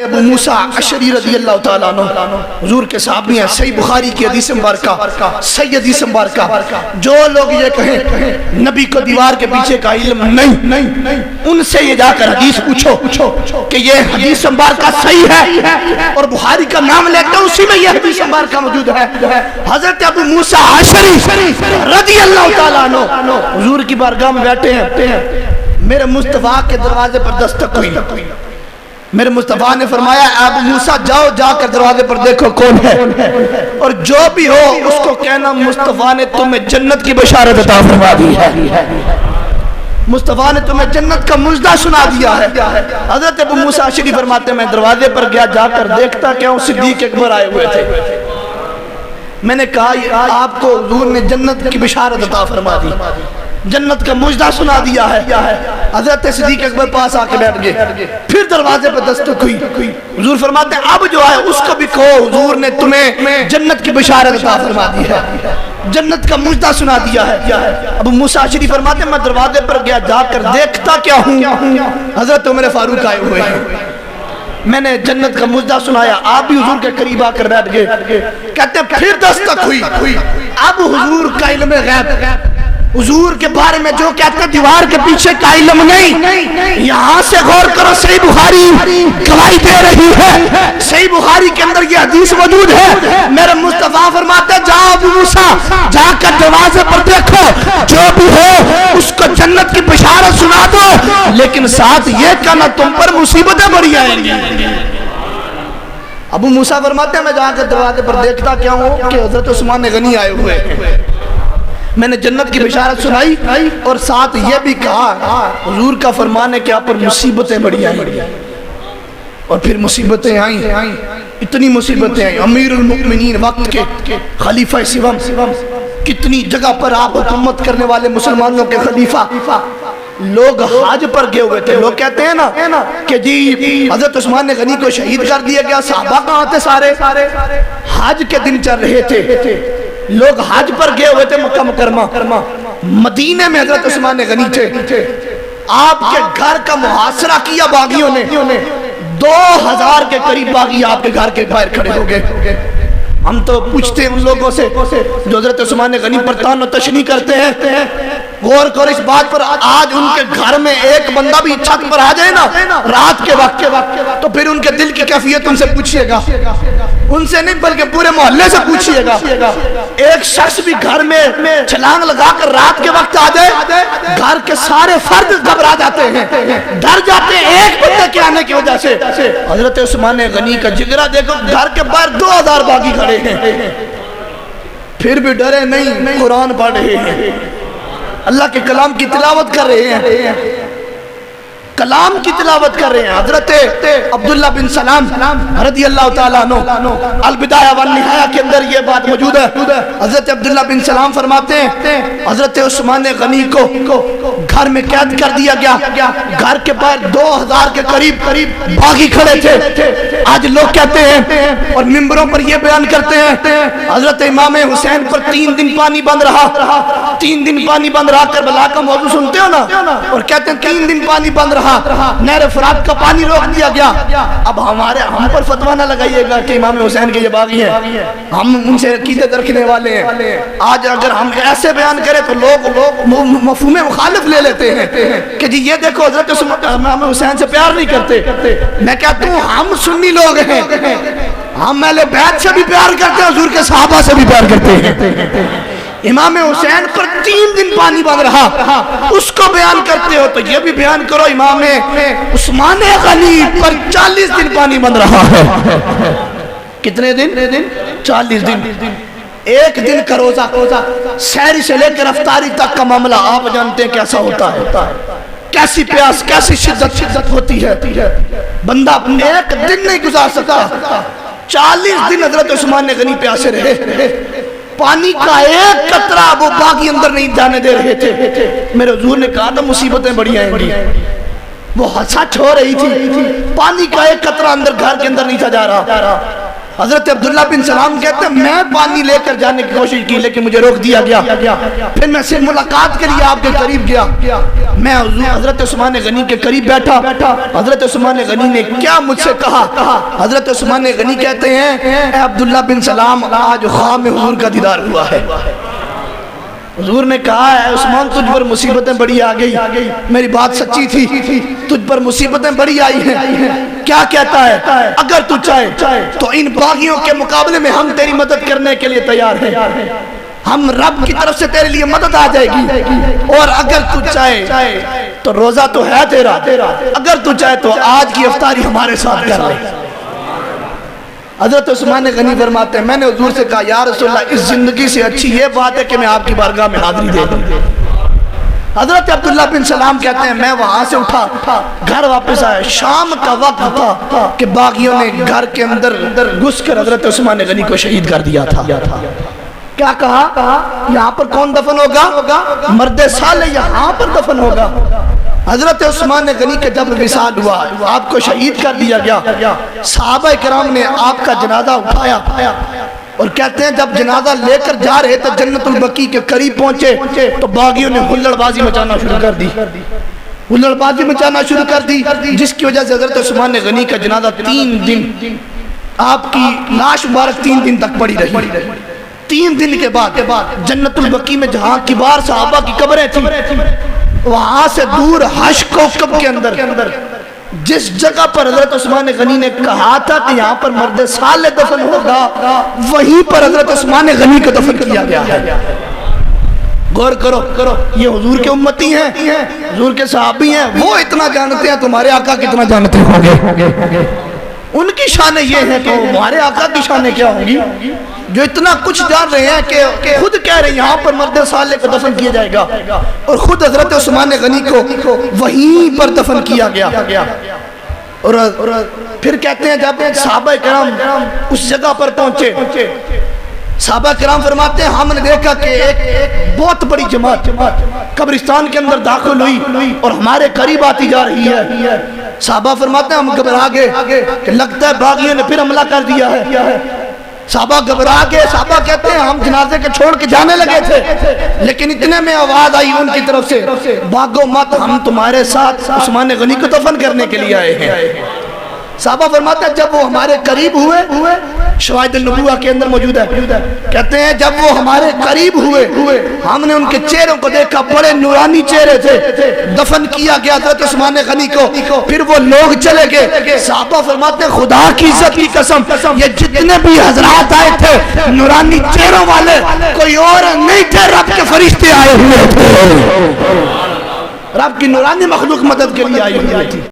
ابو موسیٰ اشعری رضی اللہ تعالیٰ عنہ حضور کے صحابی ہیں، صحیح بخاری کی حدیث مبارکہ، صحیح حدیث مبارکہ، جو لوگ یہ کہیں نبی کو دیوار کے پیچھے کا علم نہیں، ان سے یہ جا کر حدیث پوچھو کہ یہ حدیث مبارکہ صحیح ہے اور بخاری کا نام لیتے ہیں اسی میں یہ حدیث مبارکہ موجود ہے۔ حضرت ابو موسیٰ اشعری رضی اللہ تعالیٰ عنہ حضور کی بارگاہ میں بیٹھے ہیں، میرے مصطفیٰ کے دروازے پر دستک ہوئی، میرے مصطفیٰ نے فرمایا ابو موسیٰ جاؤ، جا کر دروازے پر دیکھو کون ہے، اور جو بھی ہو اس کو کہنا مصطفیٰ نے تمہیں جنت کی بشارت عطا فرما دی ہے، مصطفیٰ نے تمہیں جنت کا مژدہ سنا دیا ہے۔ حضرت ابو موسیٰ اشعری فرماتے ہیں میں دروازے پر گیا، جا کر دیکھتا کہ صدیق اکبر آئے ہوئے تھے، میں نے کہا آپ کو حضور نے جنت کی بشارت عطا فرما دی، جنت کا مژدہ سنا دیا ہے۔ حضرت صدیق اکبر پاس آ کے بیٹھ گئے، پھر دروازے پر دستک ہوئی، حضور فرماتے ہیں اب جو ہے اس کو بھی کہو حضور نے تمہیں جنت کی بشارت عطا فرما دی ہے، جنت کا مژدہ سنا دیا ہے۔ ابو موسیٰ اشعری فرماتے ہیں میں دروازے پر گیا، جا کر دیکھتا کیا ہوں حضرت عمر فاروق آئے ہوئے ہیں، میں نے جنت کا مژدہ سنایا، آپ بھی حضور کے قریب آ کر بیٹھ گئے، کہتے ہیں پھر دستک ہوئی، اب حضور کا علم غیب، حضور کے بارے میں جو کہتے ہیں دیوار کے پیچھے کا علم نہیں، یہاں سے غور کرو صحیح بخاری گواہی دے رہی ہے، صحیح بخاری کے اندر یہ حدیث موجود ہے، میرے مصطفیٰ فرماتے ہیں جاؤ ابو موسیٰ جا کر دروازے پر دیکھو جو بھی ہو اس کو جنت کی بشارت سنا دو، لیکن ساتھ یہ کہنا تم پر مصیبتیں بڑی آئیں گی۔ ابو موسیٰ فرماتے ہیں میں جا کر دروازے پر دیکھتا کیا ہوں کہ حضرت عثمان غنی آئے ہوئے ہیں، میں نے جنت کی بشارت سنائی اور ساتھ یہ بھی کہا حضور کا فرمان ہے کہ آپ پر مصیبتیں بڑی آئیں، اور پھر مصیبتیں آئیں، اتنی مصیبتیں آئیں، امیر المؤمنین وقت کے خلیفہ سوم، کتنی جگہ پر آپ حکومت کرنے والے مسلمانوں کے خلیفہ، لوگ حج پر گئے ہوئے تھے، لوگ کہتے ہیں نا کہ جی حضرت عثمان غنی کو شہید کر دیا گیا، صحابہ کہاں تھے سارے، حج کے دن چل رہے تھے، لوگ حج پر گئے ہوئے تھے مکہ مکرمہ، مدینے میں حضرت عثمان غنی تھے، آپ کے گھر کا محاصرہ کیا باغیوں نے، 2000 کے قریب باغی آپ کے گھر کے باہر کھڑے ہو گئے۔ ہم تو پوچھتے ہیں ان لوگوں سے جو حضرت عثمان غنی پر طعن و تشنیع کرتے ہیں، غور کرو اس بات پر، آج ان کے گھر میں ایک بندہ بھی چھت پر آ جائے نا رات کے وقت تو پھر ان کے دل کی کیفیت ان سے پوچھئے گا، ان سے نہیں بلکہ پورے محلے سے پوچھئے گا۔ ایک شخص بھی گھر میں چھلانگ لگا کر رات کے وقت آ جائے، گھر کے سارے فرد گھبرا جاتے ہیں، ڈر جاتے ہیں ایک بندے کے آنے کی وجہ سے۔ حضرت عثمان غنی کا جگرہ دیکھو، گھر کے باہر 2000 باغی کھڑے ہیں، پھر بھی ڈرے نہیں، قرآن پڑھ رہے ہیں، اللہ کے کلام کی تلاوت کر رہے ہیں، کلام کی تلاوت کر رہے ہیں۔ حضرت عبداللہ بن سلام رضی اللہ تعالیٰ عنہ البدایہ والنہایہ کے اندر یہ بات موجود ہے، حضرت عبداللہ بن سلام فرماتے ہیں حضرت عثمان غنی کو گھر میں قید کر دیا گیا، گھر کے باہر 2000 کے قریب باغی کھڑے تھے۔ آج لوگ کہتے ہیں اور ممبروں پر یہ بیان کرتے ہیں حضرت امام حسین پر 3 دن پانی بند رہا، 3 دن پانی بند رہا، کربلا کا موضوع سنتے ہو نا، اور کہتے ہیں 3 دن پانی بند رہا، نہر فرات کا پانی روک دیا گیا۔ اب ہم پر فتویٰ نہ لگائیے گا کہ امام حسین کے یہ باغی ہیں، ہم ان سے عقیدت رکھنے والے ہیں۔ آج اگر ہم ایسے بیان کریں تو لوگ مفہوم مخالف لے لیتے ہیں کہ جی یہ دیکھو حضرت امام حسین سے پیار نہیں کرتے۔ میں کہتا ہوں ہم سنی لوگ ہیں، ہم اہل بیت سے بھی پیار کرتے ہیں، حضور کے صحابہ سے بھی پیار کرتے ہیں۔ امام حسین پر 3 دن پانی بند رہا، اس کو بیان کرتے ہو تو یہ بھی بیان کرو امام عثمان غنی پر 40 دن پانی بند رہا ہے۔ کتنے دن؟ 40 دن۔ ایک دن کا روزہ، سحری سے لے کر افطاری تک کا معاملہ آپ جانتے ہیں کیسا ہوتا ہے، کیسی پیاس، کیسی شدت ہوتی ہے، بندہ ایک دن نہیں گزار سکتا۔ 40 دن حضرت عثمان غنی پیاسے رہے، پانی کا ایک قطرہ وہ باغی اندر نہیں جانے دے رہے تھے۔ میرے حضور نے کہا تھا مصیبتیں بڑی آئیں گی، وہ سچ ہو رہی تھی، پانی کا ایک قطرہ اندر گھر کے اندر نہیں تھا جا رہا۔ حضرت عبداللہ بن سلام کہتے ہیں میں پانی لے کر جانے کی کوشش کی لیکن مجھے روک دیا گیا. پھر میں سے ملاقات کے لیے آپ کے قریب گیا. میں حضرت عثمان غنی کے قریب بیٹھا. حضرت عثمان غنی نے کیا مجھ سے کہا؟ حضرت عثمان غنی کہتے ہیں اے عبداللہ بن سلام آج خواب میں حضور کا دیدار ہوا ہے. حضور نے کہا ہے عثمان تجھ پر مصیبتیں بڑی آ گئی. میری بات سچی تھی, تجھ پر مصیبتیں بڑی آئی ہیں. کیا کہتا ہے؟ اگر تو چاہے تو ان باغیوں کے مقابلے میں ہم تیری مدد کرنے کے لیے تیار ہیں. ہم رب کی طرف سے تیرے لیے مدد آ جائے گی. اور اگر تو چاہے تو روزہ تو ہے تیرا, اگر تو چاہے تو آج کی افطاری ہمارے ساتھ کر لے. حضرت عثمان غنی فرماتے ہیں میں نے حضور سے کہا یا رسول اللہ اس زندگی سے اچھی یہ بات ہے کہ میں آپ کی بارگاہ میں حاضری دے دوں. حضرت عبداللہ بن سلام کہتے ہیں میں وہاں سے اٹھا, گھر واپس آیا. شام کا وقت تھا کہ باغیوں نے گھر کے اندر گھس کر حضرت عثمان غنی کو شہید کر دیا تھا. کیا کہا؟ یہاں پر کون دفن ہوگا؟ مرد صالح یہاں پر دفن ہوگا. حضرت عثمان غنی کے جب وصال ہوا آپ کو شہید کر دیا گیا. صحابہ کرام نے آپ کا جنازہ اٹھایا اور کہتے ہیں جب جنازہ لے کر جا رہے تھے جنت البقیع کے قریب پہنچے تو باغیوں نے ہلڑ بازی مچانا شروع کر دی. ہلڑ بازی مچانا شروع کر دی جس کی وجہ سے حضرت عثمان غنی کا جنازہ 3 دن آپ کی لاش مبارک 3 دن تک پڑی رہی. 3 دن کے بعد جنت البقیع میں جہاں کبار صحابہ کی قبریں تھیں وہاں سے دور حش کوکب کے اندر جس جگہ پر حضرت عثمان غنی نے کہا تھا کہ یہاں پر مرد صالح دفن ہوگا وہیں پر حضرت عثمان غنی کو دفن کیا گیا ہے. غور کرو یہ حضور کے امتی ہیں, حضور کے صحابی ہیں. وہ اتنا جانتے ہیں تمہارے آقا کتنا جانتے ہوں گے. ان کی شانیں یہ ہیں تو ہمارے آقا کی شانیں کیا ہوں گی جو اتنا کچھ جان رہے ہیں کہ خود کہہ رہے ہیں یہاں پر مرد صالح کو دفن کیا جائے گا اور خود حضرت عثمان غنی کو وہیں پر دفن کیا گیا. اور پھر کہتے ہیں جب صحابہ کرام اس جگہ پر پہنچے صحابہ کرام فرماتے ہیں ہم نے دیکھا کہ ایک بہت بڑی جماعت قبرستان کے اندر داخل ہوئی اور ہمارے قریب آتی جا رہی ہے. صحابہ فرماتے ہیں ہم گھبرا گئے کہ لگتا ہے باغیوں نے پھر حملہ کر دیا ہے. صحابہ گھبرا گئے. صحابہ کہتے ہیں ہم جنازے کے چھوڑ کے جانے لگے تھے لیکن اتنے میں آواز آئی ان کی طرف سے بھاگو مت ہم تمہارے ساتھ عثمان غنی کو دفن کرنے کے لیے آئے ہیں. صحابہ فرماتے ہیں جب وہ ہمارے قریب ہوئے شواہد النبوہ کے اندر موجود ہے کہتے ہیں جب وہ ہمارے قریب ہوئے ہم نے ان کے چہروں کو دیکھا بڑے نورانی چہرے تھے. دفن کیا گیا حضرت عثمان غنی کو. پھر وہ لوگ چلے گئے. صحابہ فرماتے ہیں خدا کی عزت کی قسم یہ جتنے بھی حضرات آئے تھے نورانی چہروں والے کوئی اور نہیں تھے رب کے فرشتے آئے ہوئے تھے. رب کی نورانی مخلوق مدد کے لیے آئی ہوئی تھی.